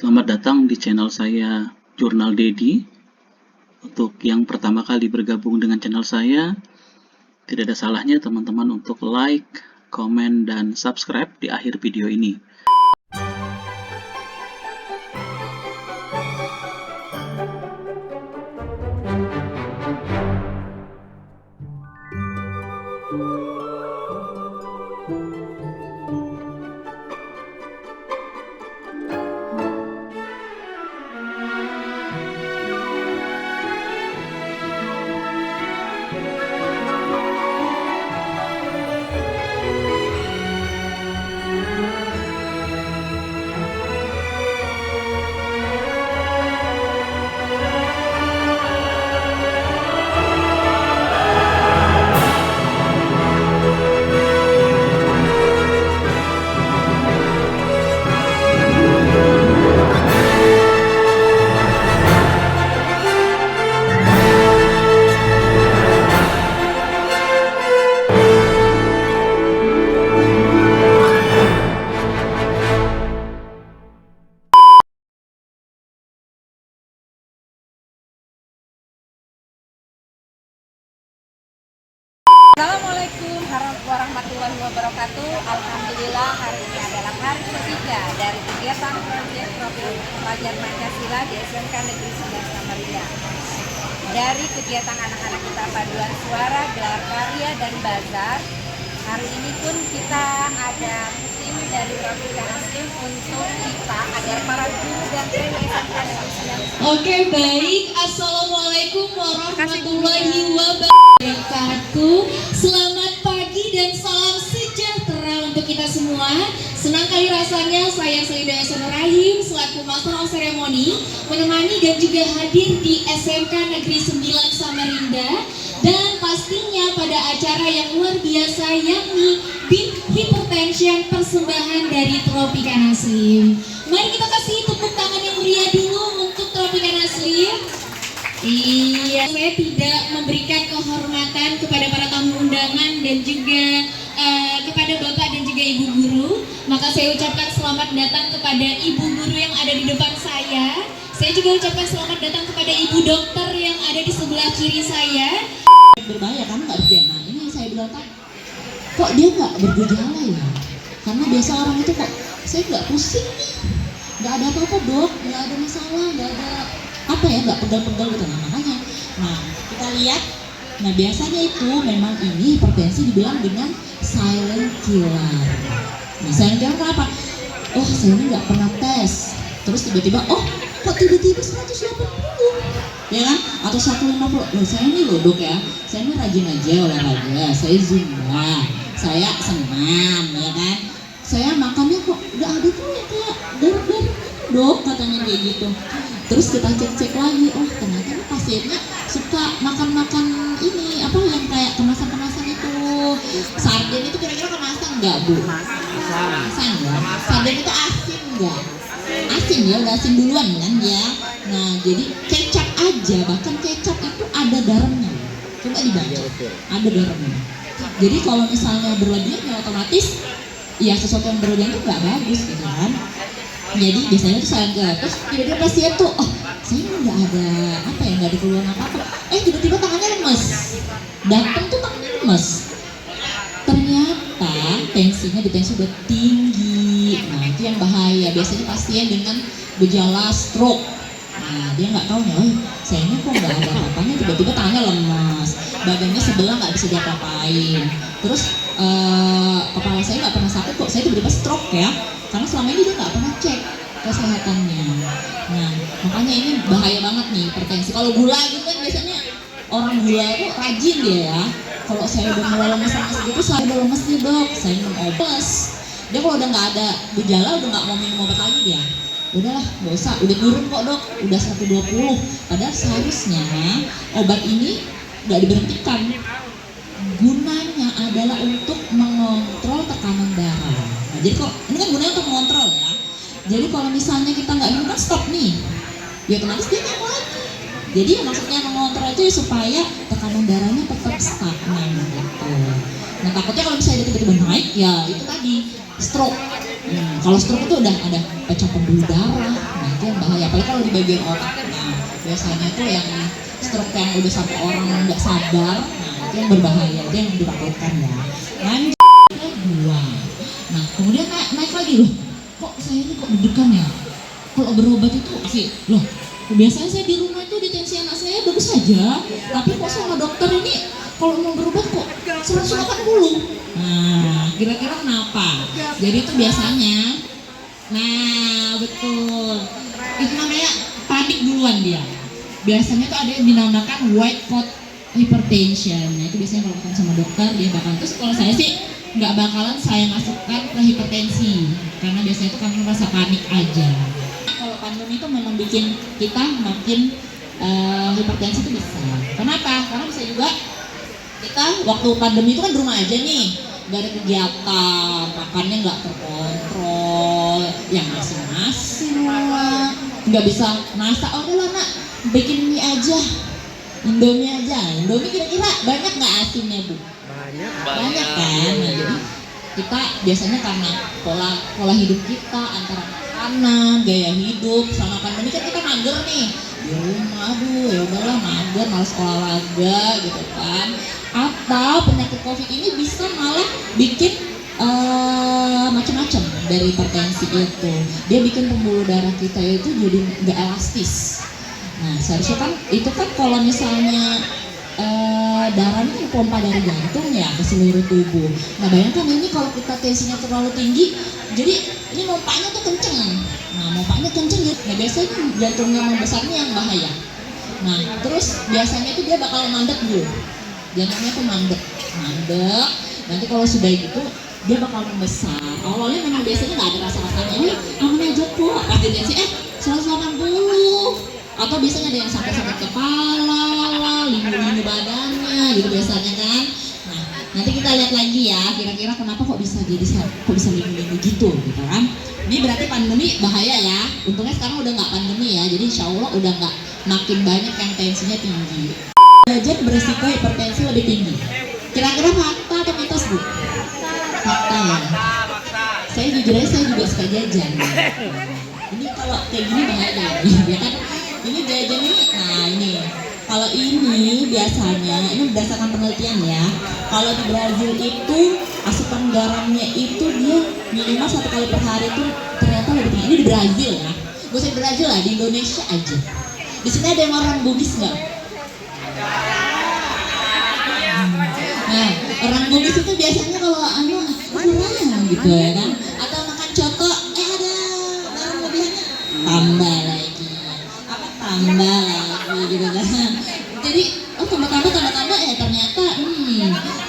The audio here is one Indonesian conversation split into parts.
Selamat datang di channel saya Jurnal Dedi. Untuk yang pertama kali bergabung dengan channel saya, tidak ada salahnya teman-teman untuk like, komen, dan subscribe di akhir video ini. Assalamualaikum warahmatullahi wabarakatuh. Alhamdulillah, hari ini adalah hari ketiga dari kegiatan proyek profil pelajar Pancasila di SMK Negeri 11 Samarinda. Dari kegiatan anak-anak kita paduan suara, gelar karya, dan bazar, hari ini pun kita ada tim dari Profil Muslim untuk kita agar para guru dan tren SMK Negeri 11. Oke, baik. Assalamualaikum warahmatullahi wabarakatuh. Selamat pagi dan salam sejahtera untuk kita semua. Senang kali rasanya saya Selida Rahim selaku Master of Ceremony menemani dan juga hadir di SMK Negeri 9 Samarinda, dan pastinya pada acara yang luar biasa yakni Big Hypertension persembahan dari Tropika Muslim. Mari kita kasih tepuk tangan yang meriah dulu untuk Tropika Muslim. Iya, saya tidak memberikan kehormatan kepada para tamu undangan dan juga kepada Bapak dan juga Ibu Guru. Maka saya ucapkan selamat datang kepada Ibu Guru yang ada di depan saya. Saya juga ucapkan selamat datang kepada Ibu Dokter yang ada di sebelah kiri saya. Berbahaya karena nggak bergejala. Nah, ini yang saya bilang kan, kok dia nggak bergejala ya? Karena biasa orang itu kok saya nggak pusing nih, nggak ada apa-apa dok, nggak ada masalah, nggak ada apa ya, nggak pegal-pegal gitu. Nah, makanya, kita lihat, nah biasanya itu memang ini hipertensi dibilang dengan silent killer. Nah, silent killer apa? Oh, saya ini nggak pernah tes, terus tiba-tiba, oh kok tiba-tiba 180, ya kan? Atau 150. Loh, saya ini loh dok ya, saya ini rajin aja olahraga, saya zumba, saya senam, ya kan? Saya makannya kok nggak ada tuh yang kayak darah-darah dok, katanya kayak gitu. Terus kita cek-cek lagi, oh ternyata ini pasiennya suka makan-makan ini, apa yang kayak kemasan-kemasan itu. Sarden itu kira-kira kemasan nggak bu? Kemasan ya? Sarden itu asin nggak? Asin ya, udah asin duluan kan ya. Nah jadi kecap aja, bahkan kecap itu ada garamnya. Coba dibaca, ada garamnya. Jadi kalau misalnya berlebihan ya otomatis ya sesuatu yang berlebihan itu nggak bagus gitu kan. Jadi biasanya tuh saya terus tiba-tiba pasien tuh, oh saya nggak ada apa ya, nggak ada keluhan apa-apa. Tiba-tiba tangannya lemes, datang tuh tangannya lemes. Ternyata tensinya udah tinggi. Nah itu yang bahaya. Biasanya pasien dengan gejala stroke. Nah dia nggak tahu nih, oh saya ini kok nggak ada apa-apanya, tiba-tiba tangannya lemas, badannya sebelah nggak bisa diapa-apain. Terus kepala saya nggak pernah sakit kok, saya tiba-tiba stroke ya. Karena selama ini dia nggak pernah cek kesehatannya. Nah makanya ini bahaya banget nih hipertensi. Kalau gula gitu kan biasanya orang gula itu rajin dia ya. Kalau saya udah mulai lemes-lemes gitu, saya udah lemes nih dok, saya minum obat. Dia kalau udah nggak ada gejala, udah nggak mau minum obat lagi dia. Udahlah, nggak usah, udah turun kok dok, udah 120. Padahal seharusnya obat ini nggak diberhentikan. Gunanya adalah untuk mengontrol tekanan darah. Nah, jadi kok ini kan gunanya untuk mengontrol ya. Jadi kalau misalnya kita nggak minum kan stop nih, ya otomatis dia nggak lagi. Jadi maksudnya mengontrol itu ya supaya tekanan darahnya tetap stagnan gitu. Nah takutnya kalau misalnya dia tiba-tiba naik ya itu tadi stroke. Kalau stroke itu udah ada pecah pembuluh darah. Nah itu yang bahaya, apalagi kalau di bagian otaknya. Biasanya tuh yang stroke yang udah sampai orang nggak sadar, nah itu yang berbahaya, itu yang ditakutkan ya. Lanjut kedua, nah kemudian naik lagi loh, kok saya ini kok deg-degan ya? Kalau berobat itu sih loh, biasanya saya di rumah itu detensi anak saya bagus saja, tapi kok sama dokter ini kalau mau berobat kok 180. Nah, kira-kira kenapa? Jadi itu biasanya, nah betul, itu namanya panik duluan dia. Biasanya tuh ada yang dinamakan white coat hypertension. Nah itu biasanya kalau ketemu sama dokter dia bakal, terus kalau saya sih nggak bakalan saya masukkan ke hipertensi, karena biasanya itu karena rasa panik aja. Kalau pandemi itu memang bikin kita makin hipertensi itu bisa. Kenapa? Karena bisa juga kita waktu pandemi itu kan di rumah aja nih, nggak ada kegiatan, makannya nggak terkontrol, yang masing-masing lah, nggak bisa masak. Oh udah nak, bikin mie aja, Indomie aja. Indomie kira-kira banyak nggak asinnya bu? Banyak kan. Nah, jadi kita biasanya karena pola hidup kita antara makanan, gaya hidup, sama pandemi kan kita mager nih di rumah, aduh ya udahlah mager, malas olahraga gitu kan. Atau penyakit COVID ini bisa malah bikin macam-macam dari hipertensi itu. Dia bikin pembuluh darah kita itu jadi nggak elastis. Nah seharusnya kan itu kan kalau misalnya darahnya kan pompa dari jantung ya ke seluruh tubuh. Nah bayangkan ini kalau kita tensinya terlalu tinggi, jadi ini pompanya tuh kenceng. Nah pompanya kenceng gitu. Nah biasanya jantungnya membesarnya yang bahaya. Nah terus biasanya itu dia bakal mandek dulu. Jantungnya tuh mandek. Nanti kalau sudah gitu dia bakal membesar. Awalnya memang biasanya nggak ada rasa-rasanya, ini aman aja kok. Pas detensi 180. Atau biasanya ada yang sakit-sakit kepala, lindu-lindu badannya gitu biasanya kan. Nah nanti kita lihat lagi ya, kira-kira kenapa kok bisa lindu-lindu gitu kan. Ini berarti pandemi bahaya ya. Untungnya sekarang udah nggak pandemi ya, jadi insya Allah udah nggak makin banyak yang tensinya tinggi. Jajan beresiko hipertensi lebih tinggi. Kira-kira fakta atau mitos bu? Fakta ya. Saya jujur aja saya juga suka jajan. Ini kalau kayak gini bahaya ya kan. Ini jajan ini, nah ini kalau ini biasanya, ini berdasarkan penelitian ya, kalau di Brazil itu asupan garamnya itu dia minimal 1 kali per hari itu ternyata lebih tinggi. Ini di Brazil ya, gak usah di Brazil lah, di Indonesia aja. Di sini ada yang orang Bugis nggak? Nah orang Bugis itu biasanya kalau kurang gitu ya kan, atau makan coto, ada garam lebihannya, tambah lagi gitu kan. Jadi tambah ya ternyata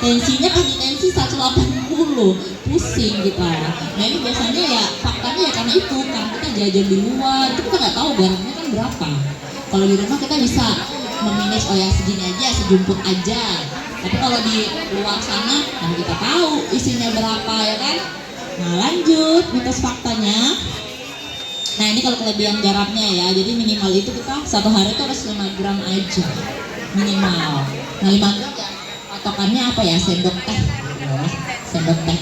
tensinya kan tensi 180, pusing gitu. Nah ini biasanya ya faktanya ya karena kita jajan di luar, itu kita nggak tahu garamnya kan berapa. Kalau di rumah kita bisa memanage, oh ya segini aja, sejumput aja. Tapi kalau di luar sana, nah kita tahu isinya berapa ya kan. Nah lanjut mitos faktanya. Nah ini kalau kelebihan garamnya ya, jadi minimal itu kita satu hari itu harus 5 gram aja minimal. Nah 5 gram patokannya apa ya, sendok teh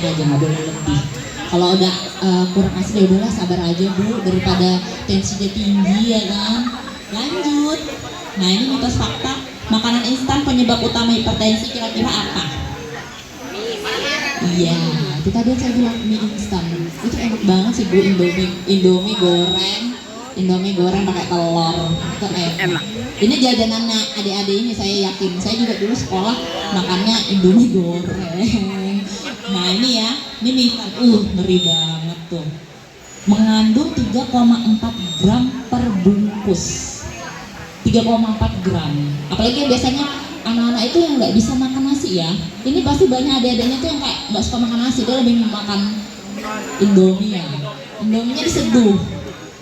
aja, nggak boleh lebih. Kalau udah kurang asli ya udahlah sabar aja bu, daripada tensinya tinggi ya kan. Lanjut. Nah ini mitos fakta, makanan instan penyebab utama hipertensi kira-kira apa? Iya, itu tadi saya bilang mie instan. Itu enak banget sih bu, Indomie goreng pakai telur. Itu enak. Ini jajanannya adik-adik ini saya yakin. Saya juga dulu sekolah makannya Indomie goreng. Nah ini ya, ini mie instan. Ngeri banget tuh. Mengandung 3,4 gram per bungkus. 3,4 gram. Apalagi biasanya anak-anak itu yang nggak bisa makan nasi ya, ini pasti banyak adik-adiknya tuh yang kayak nggak suka makan nasi, dia lebih makan Indomie ya. Indominya diseduh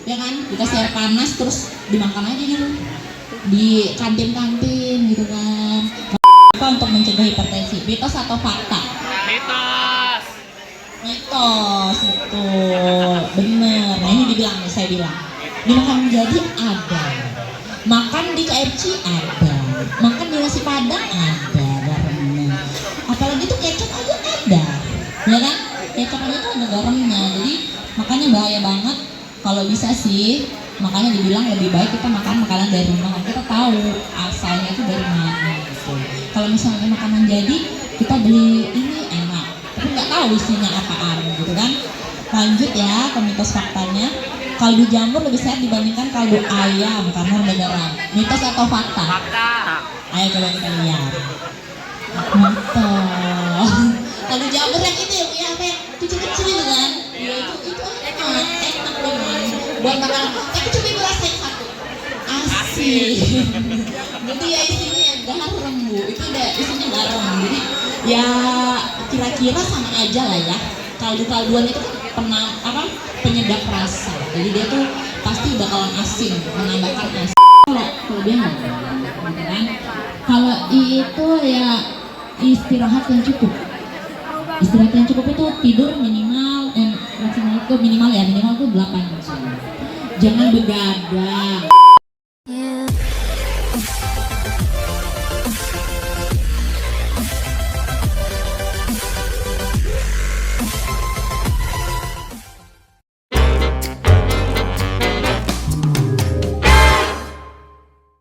ya kan, dikasih air panas terus dimakan aja gitu di kantin-kantin gitu kan. Apa untuk mencegah hipertensi, mitos atau fakta? Mitos, betul, bener. Nah ini dibilang nih, saya bilang di makan jadi ada, makan di KFC ada, makan di nasi padang ada garamnya, apalagi tuh kecap aja ada ya kan, kecap aja tuh ada garamnya. Jadi makanya bahaya banget. Kalau bisa sih Makanya dibilang lebih baik kita makan makanan dari rumah, kita tahu asalnya itu dari mana gitu. Kalau misalnya makanan jadi kita beli ini enak tapi nggak tahu isinya apaan gitu kan. Lanjut ya ke mitos faktanya, kaldu jamur lebih sehat dibandingkan kaldu ayam karena rendah garam. Mitos atau fakta? Fakta. Ayo coba kita lihat. Mitos. Kaldu jamur yang itu ya apa ya, kecil-kecil itu kan? Ya itu enak memang buat makan. Tapi coba ibu rasain satu, asin. Jadi ya isinya garam bu, itu udah isinya garam. Jadi ya kira-kira sama aja lah ya. Kaldu-kalduan itu kan penyedap rasa. Jadi dia tuh pasti bakalan asin, menambahkan asin. Kalau dia nggak, gitu kan? Kalau itu ya istirahat yang cukup. Istirahat yang cukup itu tidur minimal maksimal itu minimal 8 jam. Jangan begadang.